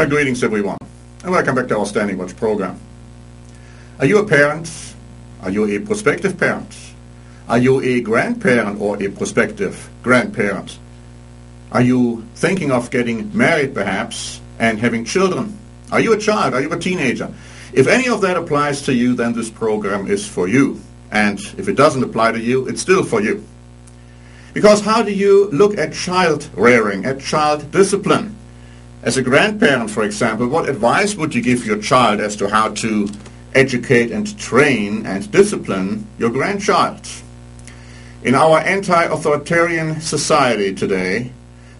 Well, greetings everyone, and welcome back to our Standing Watch program. Are you a parent? Are you a prospective parent? Are you a grandparent or a prospective grandparent? Are you thinking of getting married perhaps and having children? Are you a child? Are you a teenager? If any of that applies to you, then this program is for you. And if it doesn't apply to you, it's still for you. Because how do you look at child rearing, at child discipline? As a grandparent, for example, what advice would you give your child as to how to educate and train and discipline your grandchild? In our anti-authoritarian society today,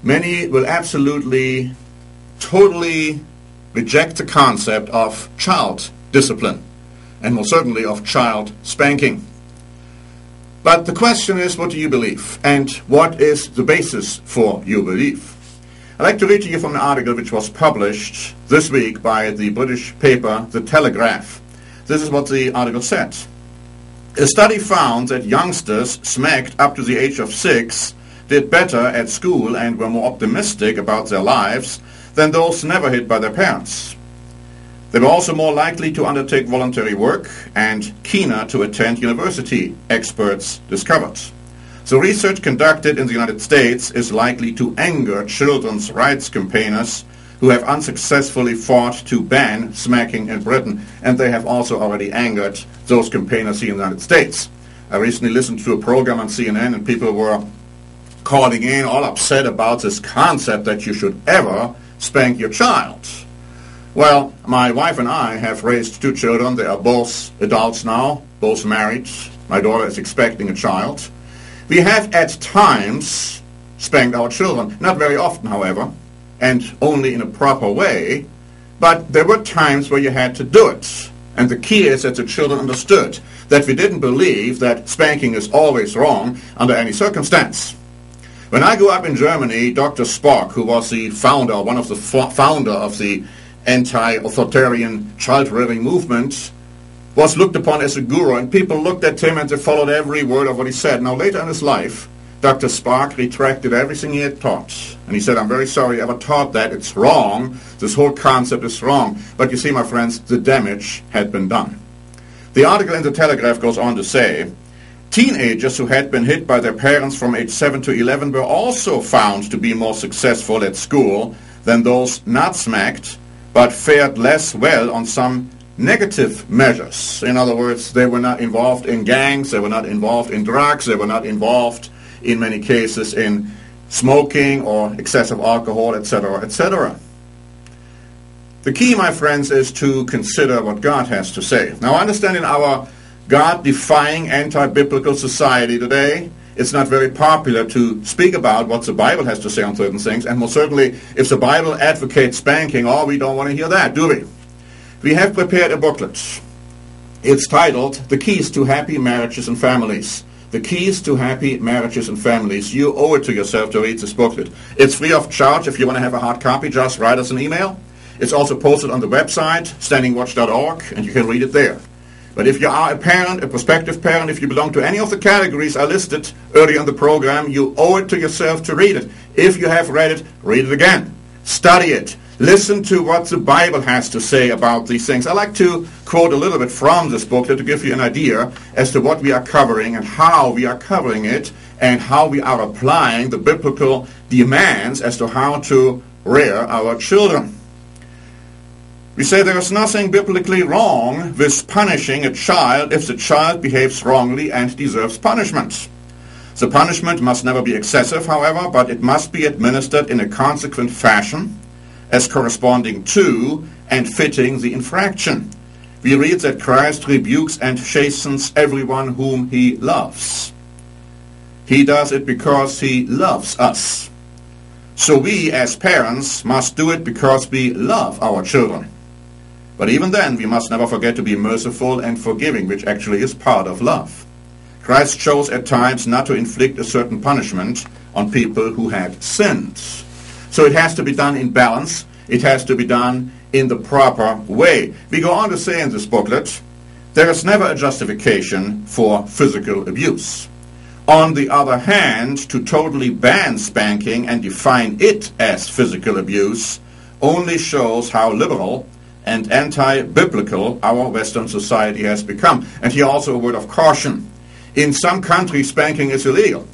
many will absolutely, totally reject the concept of child discipline, and more certainly of child spanking. But the question is, what do you believe? And what is the basis for your belief? I'd like to read to you from an article which was published this week by the British paper, The Telegraph. This is what the article said. A study found that youngsters smacked up to the age of 6 did better at school and were more optimistic about their lives than those never hit by their parents. They were also more likely to undertake voluntary work and keener to attend university, experts discovered. So research conducted in the United States is likely to anger children's rights campaigners who have unsuccessfully fought to ban smacking in Britain, and they have also already angered those campaigners here in the United States. I recently listened to a program on CNN and people were calling in all upset about this concept that you should ever spank your child. Well, my wife and I have raised 2 children. They are both adults now, both married. My daughter is expecting a child. We have at times spanked our children, not very often, however, and only in a proper way, but there were times where you had to do it. And the key is that the children understood that we didn't believe that spanking is always wrong under any circumstance. When I grew up in Germany, Dr. Spank, who was the founder, one of the founder of the anti-authoritarian child-rearing movement, was looked upon as a guru, and people looked at him and they followed every word of what he said. Now later in his life, Dr. Spank retracted everything he had taught. And he said, I'm very sorry I ever taught that. It's wrong. This whole concept is wrong. But you see, my friends, the damage had been done. The article in the Telegraph goes on to say, teenagers who had been hit by their parents from age 7 to 11 were also found to be more successful at school than those not smacked, but fared less well on some negative measures. In other words, they were not involved in gangs, they were not involved in drugs, they were not involved in many cases in smoking or excessive alcohol, etc., etc. The key, my friends, is to consider what God has to say. Now, I understand in our God-defying anti-biblical society today, it's not very popular to speak about what the Bible has to say on certain things, and most certainly, if the Bible advocates spanking, we don't want to hear that, do we? We have prepared a booklet. It's titled, The Keys to Happy Marriages and Families. The Keys to Happy Marriages and Families. You owe it to yourself to read this booklet. It's free of charge. If you want to have a hard copy, just write us an email. It's also posted on the website, standingwatch.org, and you can read it there. But if you are a parent, a prospective parent, if you belong to any of the categories I listed earlier in the program, you owe it to yourself to read it. If you have read it again. Study it. Listen to what the Bible has to say about these things. I like to quote a little bit from this booklet to give you an idea as to what we are covering and how we are covering it and how we are applying the biblical demands as to how to rear our children. We say there is nothing biblically wrong with punishing a child if the child behaves wrongly and deserves punishment. The punishment must never be excessive, however, but it must be administered in a consequent fashion as corresponding to and fitting the infraction. We read that Christ rebukes and chastens everyone whom he loves. He does it because he loves us. So we as parents must do it because we love our children. But even then, we must never forget to be merciful and forgiving, which actually is part of love. Christ chose at times not to inflict a certain punishment on people who had sinned. So it has to be done in balance. It has to be done in the proper way. We go on to say in this booklet, there is never a justification for physical abuse. On the other hand, to totally ban spanking and define it as physical abuse only shows how liberal and anti-biblical our Western society has become. And here also a word of caution. In some countries, spanking is illegal.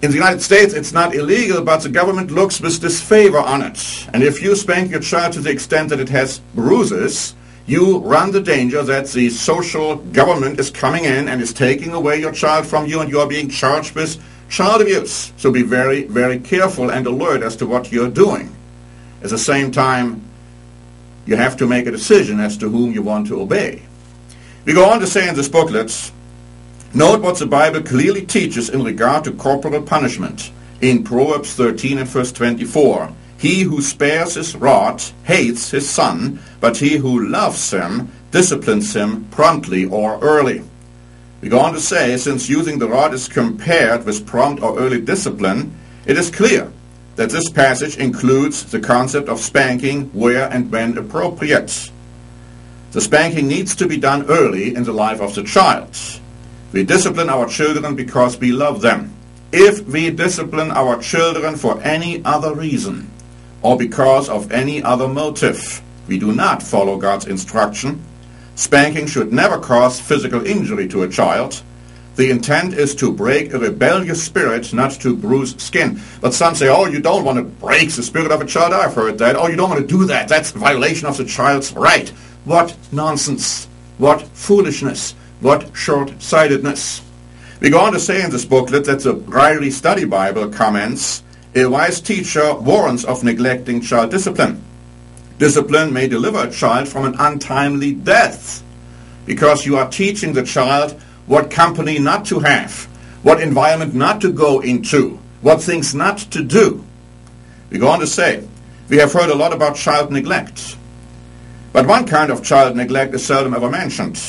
In the United States, it's not illegal, but the government looks with disfavor on it. And if you spank your child to the extent that it has bruises, you run the danger that the social government is coming in and is taking away your child from you, and you are being charged with child abuse. So be very, very careful and alert as to what you're doing. At the same time, you have to make a decision as to whom you want to obey. We go on to say in this booklet, note what the Bible clearly teaches in regard to corporal punishment. In Proverbs 13 and verse 24, he who spares his rod hates his son, but he who loves him disciplines him promptly or early. We go on to say, since using the rod is compared with prompt or early discipline, it is clear that this passage includes the concept of spanking where and when appropriate. The spanking needs to be done early in the life of the child. We discipline our children because we love them. If we discipline our children for any other reason or because of any other motive, we do not follow God's instruction. Spanking should never cause physical injury to a child. The intent is to break a rebellious spirit, not to bruise skin. But some say, oh, you don't want to break the spirit of a child. I've heard that. Oh, you don't want to do that. That's a violation of the child's right. What nonsense. What foolishness. What short-sightedness. We go on to say in this booklet that the Riley Study Bible comments, a wise teacher warns of neglecting child discipline. Discipline may deliver a child from an untimely death because you are teaching the child what company not to have, what environment not to go into, what things not to do. We go on to say, we have heard a lot about child neglect. But one kind of child neglect is seldom ever mentioned.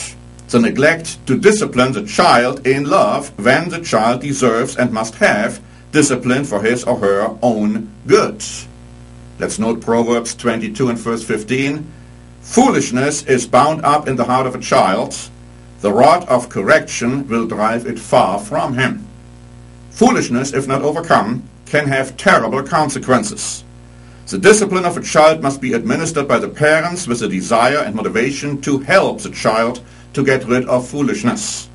The neglect to discipline the child in love when the child deserves and must have discipline for his or her own good. Let's note Proverbs 22 and verse 15. Foolishness is bound up in the heart of a child. The rod of correction will drive it far from him. Foolishness, if not overcome, can have terrible consequences. The discipline of a child must be administered by the parents with a desire and motivation to help the child to get rid of foolishness.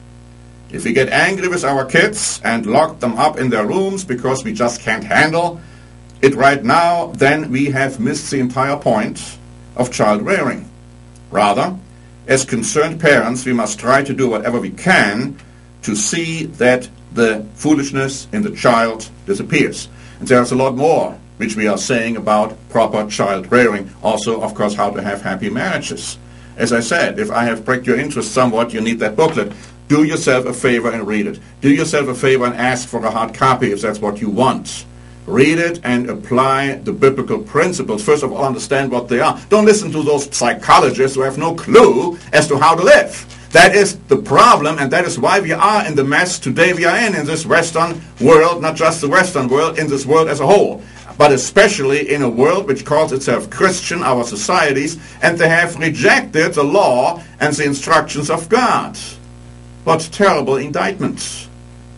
If we get angry with our kids and lock them up in their rooms because we just can't handle it right now, then we have missed the entire point of child rearing. Rather, as concerned parents, we must try to do whatever we can to see that the foolishness in the child disappears. And there's a lot more which we are saying about proper child rearing. Also, of course, how to have happy marriages. As I said, if I have pricked your interest somewhat, you need that booklet. Do yourself a favor and read it. Do yourself a favor and ask for a hard copy if that's what you want. Read it and apply the biblical principles. First of all, understand what they are. Don't listen to those psychologists who have no clue as to how to live. That is the problem, and that is why we are in the mess today we are in this Western world, not just the Western world, in this world as a whole. But especially in a world which calls itself Christian, our societies, and they have rejected the law and the instructions of God. What terrible indictments.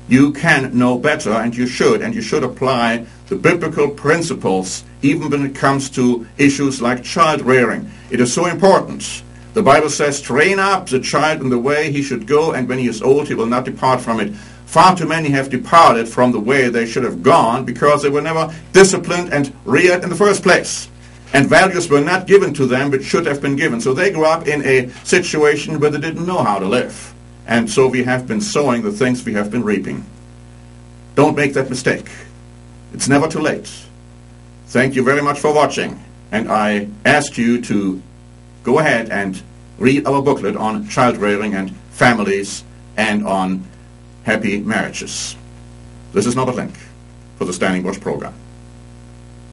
You can know better, and you should apply the biblical principles even when it comes to issues like child rearing. It is so important. The Bible says, train up the child in the way he should go, and when he is old he will not depart from it. Far too many have departed from the way they should have gone because they were never disciplined and reared in the first place. And values were not given to them which should have been given. So they grew up in a situation where they didn't know how to live. And so we have been sowing the things we have been reaping. Don't make that mistake. It's never too late. Thank you very much for watching. And I ask you to go ahead and read our booklet on child rearing and families and on happy marriages. This is Norbert Link for the Standing Watch program.